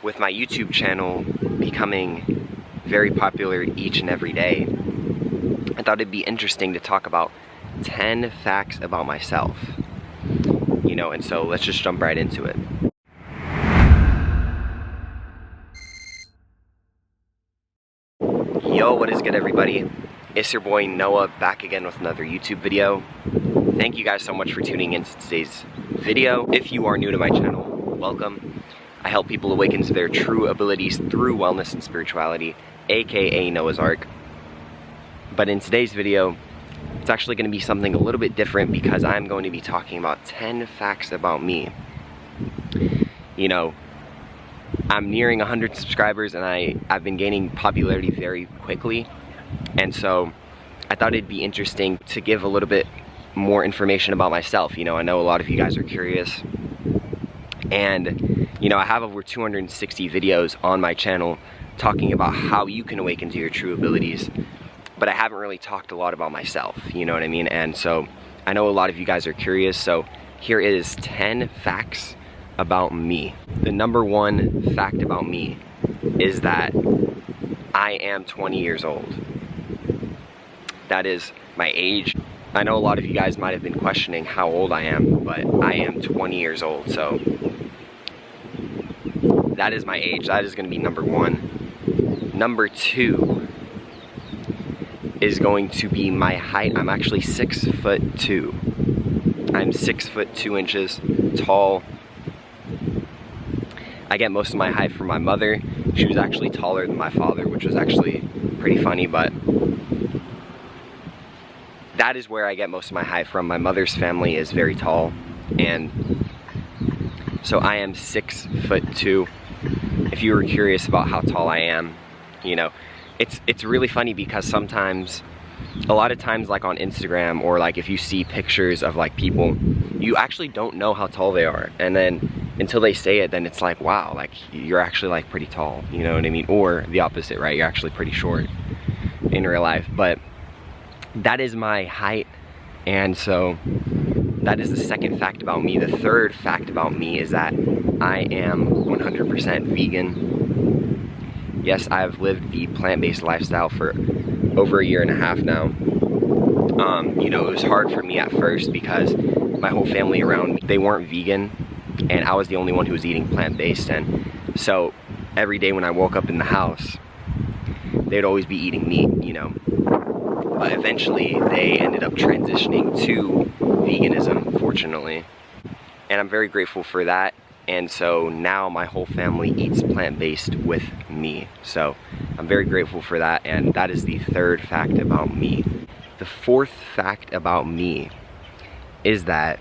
with my YouTube channel becoming very popular each and every day, I thought it'd be interesting to talk about 10 facts about myself. And so let's just jump right into it. Yo, what is good, everybody? It's your boy Noah, back again with another YouTube video. Thank you guys so much for tuning in to today's video. If you are new to my channel, welcome. I help people awaken to their true abilities through wellness and spirituality, aka Noah's Ark. But in today's video, it's actually going to be something a little bit different because I'm going to be talking about 10 facts about me. I'm nearing 100 subscribers and I've been gaining popularity very quickly. And so I thought it'd be interesting to give a little bit more information about myself. I know a lot of you guys are curious. And, I have over 260 videos on my channel talking about how you can awaken to your true abilities. But I haven't really talked a lot about myself, you know what I mean? And so I know a lot of you guys are curious, so here is 10 facts about me. The number one fact about me is that I am 20 years old. That is my age. I know a lot of you guys might have been questioning how old I am, but I am 20 years old, so that is my age. That is going to be number one. Number two is going to be my height. I'm actually 6'2". I'm 6'2" tall. I get most of my height from my mother. She was actually taller than my father, which was actually pretty funny, but that is where I get most of my height from. My mother's family is very tall, and so I am 6'2". If you were curious about how tall I am, it's really funny because sometimes, a lot of times, like on Instagram, or like if you see pictures of like people, you actually don't know how tall they are, and then until they say it, then it's like, wow, like you're actually like pretty tall, you know what I mean? Or the opposite, right? You're actually pretty short in real life. But that is my height, and so that is the second fact about me. The third fact about me is that I am 100% vegan. Yes, I've lived the plant-based lifestyle for over a year and a half now. It was hard for me at first because my whole family around me, they weren't vegan, and I was the only one who was eating plant-based. And so every day when I woke up in the house, they'd always be eating meat, But eventually they ended up transitioning to veganism, fortunately. And I'm very grateful for that. And so now my whole family eats plant-based with me. So I'm very grateful for that, and that is the third fact about me. The fourth fact about me is that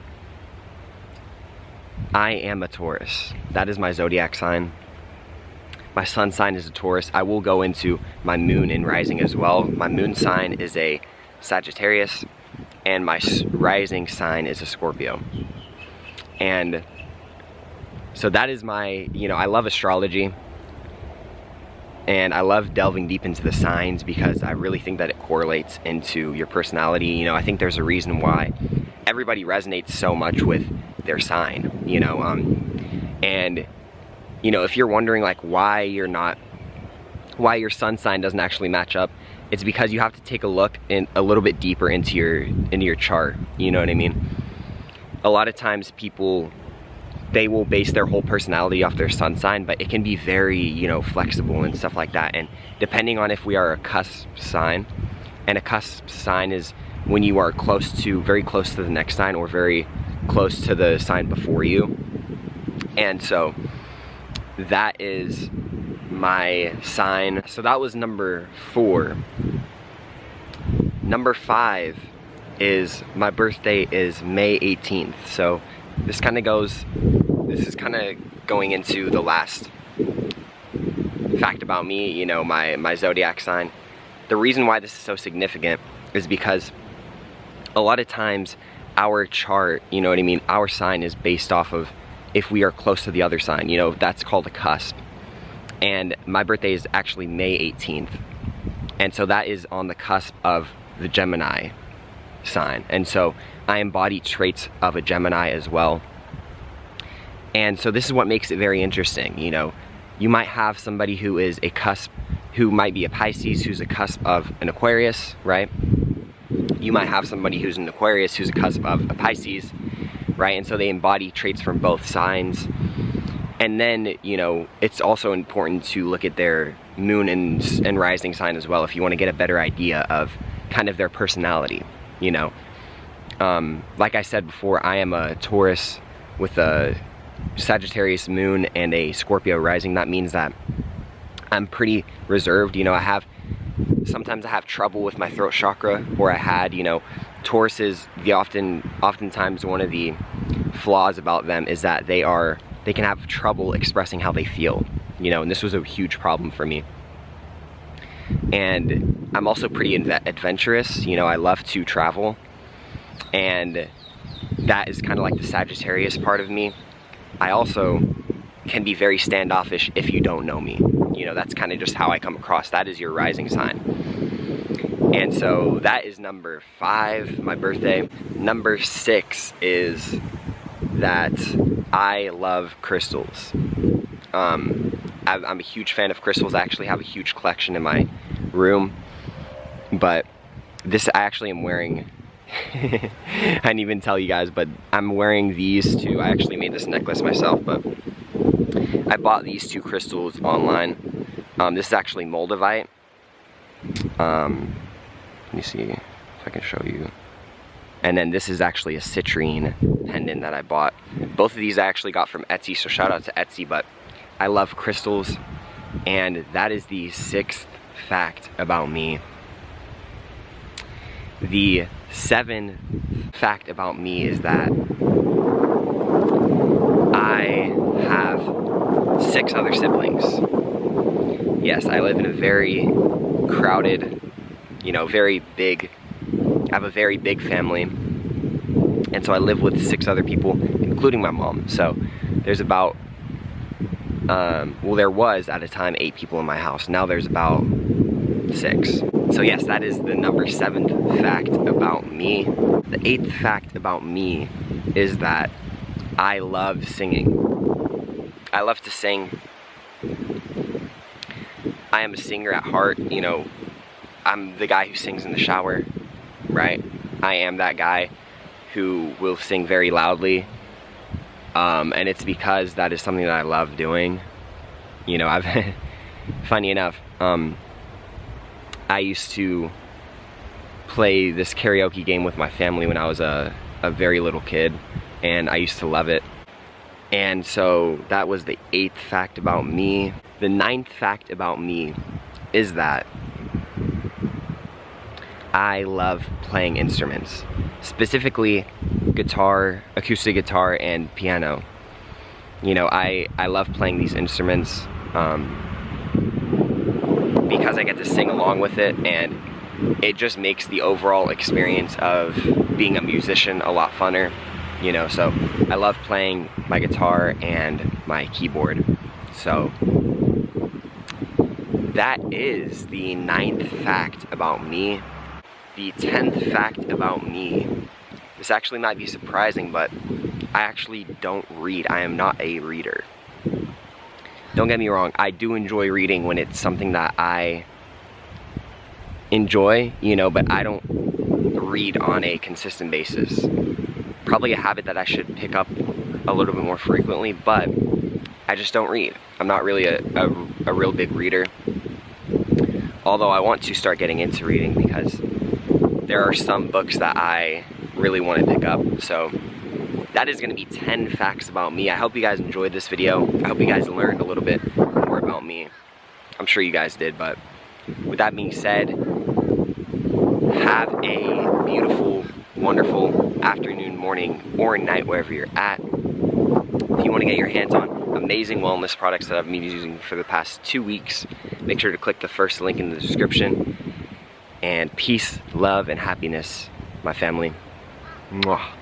I am a Taurus. That is my zodiac sign. My sun sign is a Taurus. I will go into my moon and rising as well. My moon sign is a Sagittarius, and my rising sign is a Scorpio. And so that is my, I love astrology, and I love delving deep into the signs because I really think that it correlates into your personality. I think there's a reason why everybody resonates so much with their sign, and if you're wondering like why your sun sign doesn't actually match up, it's because you have to take a look in a little bit deeper into your chart. You know what I mean? A lot of times people, they will base their whole personality off their sun sign, but it can be very, flexible and stuff like that. And depending on if we are a cusp sign, and a cusp sign is when you are very close to the next sign, or very close to the sign before you. And so that is my sign. So that was number 4. Number 5 is my birthday is May 18th. So this is kind of going into the last fact about me, my zodiac sign. The reason why this is so significant is because a lot of times our chart, our sign is based off of if we are close to the other sign, that's called a cusp. And my birthday is actually May 18th. And so that is on the cusp of the Gemini sign. And so I embody traits of a Gemini as well. And so this is what makes it very interesting, you might have somebody who is a cusp, who might be a Pisces, who's a cusp of an Aquarius, right? You might have somebody who's an Aquarius who's a cusp of a Pisces, right? And so they embody traits from both signs. And then, you know, it's also important to look at their moon and rising sign as well if you want to get a better idea of kind of their personality, you know. Like I said before, I am a Taurus with a Sagittarius moon and a Scorpio rising. That means that I'm pretty reserved. You know, sometimes I have trouble with my throat chakra, or I had, you know, Taurus is oftentimes one of the flaws about them is that they can have trouble expressing how they feel, you know, and this was a huge problem for me. And I'm also pretty adventurous, you know, I love to travel, and that is kind of like the Sagittarius part of me. I also can be very standoffish if you don't know me. You know, that's kind of just how I come across. That is your rising sign. And so that is number 5, my birthday. Number 6 is that I love crystals. I'm a huge fan of crystals. I actually have a huge collection in my room. But this, I actually am wearing, I didn't even tell you guys, but I'm wearing these two. I actually made this necklace myself, but I bought these 2 crystals online. This is actually Moldavite. Let me see if I can show you. And then this is actually a citrine pendant that I bought. Both of these I actually got from Etsy, so shout out to Etsy, but I love crystals. And that is the 6th fact about me. The 7th fact about me is that I have 6 other siblings. Yes, I live in a very crowded, you know, very big, I have a very big family, and so I live with 6 other people, including my mom. So there's about, well, there was at a time 8 people in my house. Now there's about 6. So yes, that is the number 7th fact about me. The 8th fact about me is that I love singing. I love to sing. I am a singer at heart, you know. I'm the guy who sings in the shower, right? I am that guy who will sing very loudly, and it's because that is something that I love doing. You know, funny enough, I used to play this karaoke game with my family when I was a very little kid, and I used to love it. And so that was the 8th fact about me. The 9th fact about me is that I love playing instruments, specifically guitar, acoustic guitar, and piano. You know, I love playing these instruments because I get to sing along with it, and it just makes the overall experience of being a musician a lot funner. You know, so I love playing my guitar and my keyboard. So that is the 9th fact about me. The 10th fact about me, this actually might be surprising, but I actually don't read. I am not a reader. Don't get me wrong, I do enjoy reading when it's something that I enjoy, you know, but I don't read on a consistent basis. Probably a habit that I should pick up a little bit more frequently, but I just don't read. I'm not really a real big reader. Although I want to start getting into reading because there are some books that I really want to pick up. So that is going to be 10 facts about me. I hope you guys enjoyed this video. I hope you guys learned a little bit more about me. I'm sure you guys did, but with that being said, have a beautiful, wonderful afternoon, morning, or night wherever you're at. If you want to get your hands on amazing wellness products that I've been using for the past 2 weeks, make sure to click the first link in the description. And peace, love, and happiness, my family. Mwah.